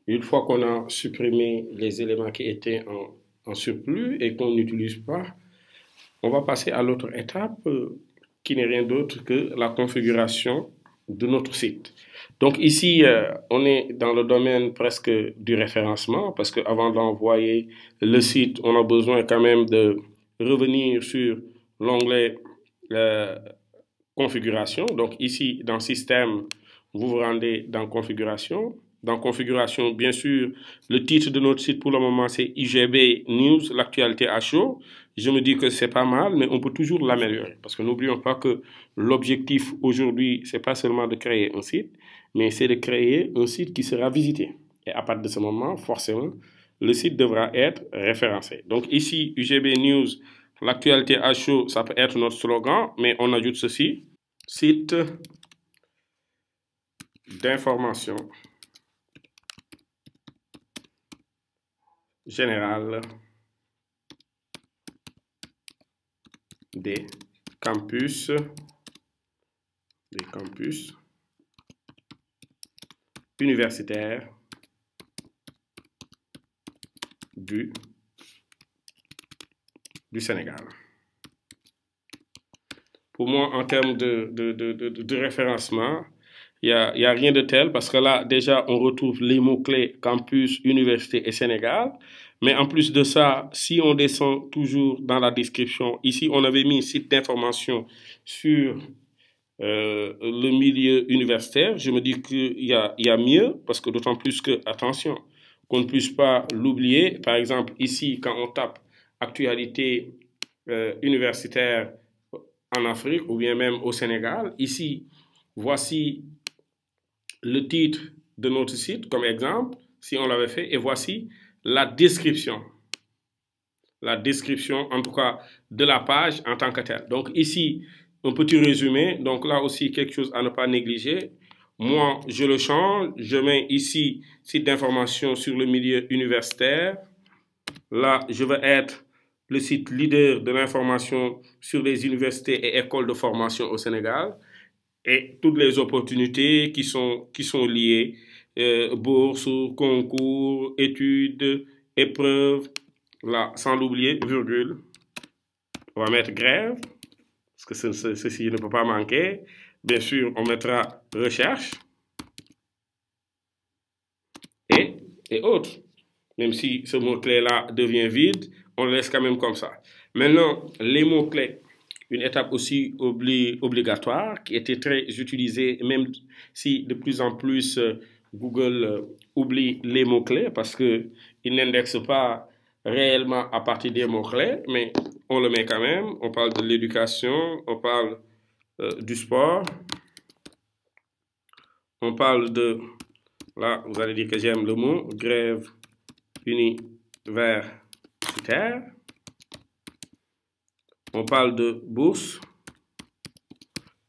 Une fois qu'on a supprimé les éléments qui étaient en surplus et qu'on n'utilise pas, on va passer à l'autre étape qui n'est rien d'autre que la configuration de notre site. Donc ici, on est dans le domaine presque du référencement parce qu'avant d'envoyer le site, on a besoin quand même de revenir sur l'onglet euh, configuration. Donc ici, dans système, vous vous rendez dans configuration. Dans configuration, bien sûr, le titre de notre site pour le moment, c'est IGB News, l'actualité à chaud. Je me dis que c'est pas mal, mais on peut toujours l'améliorer. Parce que n'oublions pas que l'objectif aujourd'hui, c'est pas seulement de créer un site, mais c'est de créer un site qui sera visité. Et à partir de ce moment, forcément, le site devra être référencé. Donc ici, UGB News, l'actualité à chaud, ça peut être notre slogan, mais on ajoute ceci, site d'information générale des campus universitaires du Sénégal. Pour moi, en termes de référencement, il y a rien de tel parce que là, déjà, on retrouve les mots-clés campus, université et Sénégal. Mais en plus de ça, si on descend toujours dans la description, ici, on avait mis un site d'information sur le milieu universitaire. Je me dis qu'il y a mieux parce que d'autant plus que, attention, qu'on ne puisse pas l'oublier. Par exemple, ici, quand on tape actualité universitaire en Afrique ou bien même au Sénégal, ici, voici le titre de notre site comme exemple, si on l'avait fait, et voici la description. La description, en tout cas, de la page en tant que telle. Donc ici, un petit résumé. Donc là aussi, quelque chose à ne pas négliger. Moi, je le change. Je mets ici site d'information sur le milieu universitaire. Là, je vais être le site leader de l'information sur les universités et écoles de formation au Sénégal et toutes les opportunités qui sont liées, bourses, concours, études, épreuves, là, sans l'oublier, virgule. On va mettre grève, parce que ceci ne peut pas manquer. Bien sûr, on mettra recherche et autres. Même si ce mot-clé-là devient vide, on le laisse quand même comme ça. Maintenant, les mots-clés, une étape aussi obligatoire qui était très utilisée, même si de plus en plus Google oublie les mots-clés parce qu'il n'indexe pas réellement à partir des mots-clés, mais on le met quand même. On parle de l'éducation, on parle du sport, on parle de, là vous allez dire que j'aime le mot, grève universitaire. On parle de bourse,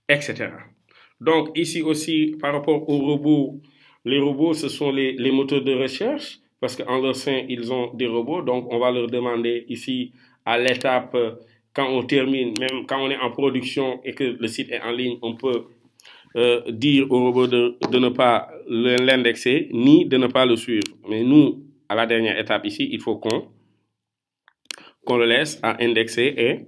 etc. Donc ici aussi, par rapport aux robots, les robots, ce sont les moteurs de recherche, parce qu'en leur sein, ils ont des robots. Donc on va leur demander ici, à l'étape, quand on termine, même quand on est en production et que le site est en ligne, on peut dire au robot de ne pas l'indexer, ni de ne pas le suivre. Mais nous, à la dernière étape ici, il faut qu'on le laisse à indexer et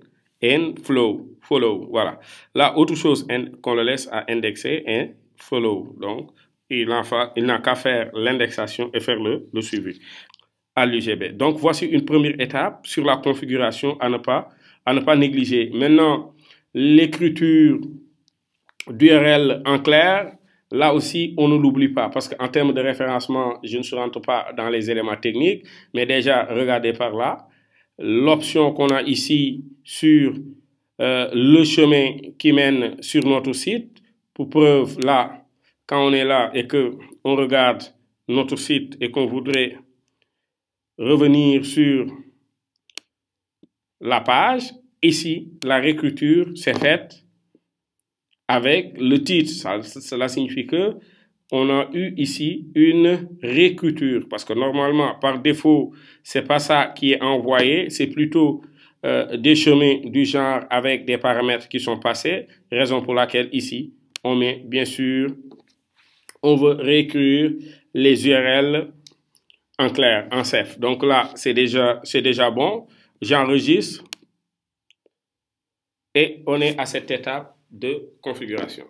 follow, voilà. Là, autre chose qu'on le laisse à indexer et follow. Donc, il n'a qu'à faire l'indexation et faire le suivi à l'UGB. Donc, voici une première étape sur la configuration à ne pas négliger. Maintenant, l'écriture d'URL en clair, là aussi, on ne l'oublie pas parce qu'en termes de référencement, je ne rentre pas dans les éléments techniques, mais déjà, regardez par là. L'option qu'on a ici sur le chemin qui mène sur notre site, pour preuve, là, quand on est là et qu'on regarde notre site et qu'on voudrait revenir sur la page, ici, la réécriture s'est faite avec le titre. Cela signifie que on a eu ici une réécriture parce que normalement, par défaut, c'est pas ça qui est envoyé, c'est plutôt des chemins du genre avec des paramètres qui sont passés, raison pour laquelle ici, on met bien sûr, on veut réécrire les URL en clair, en CEF. Donc là, c'est déjà bon. J'enregistre et on est à cette étape de configuration.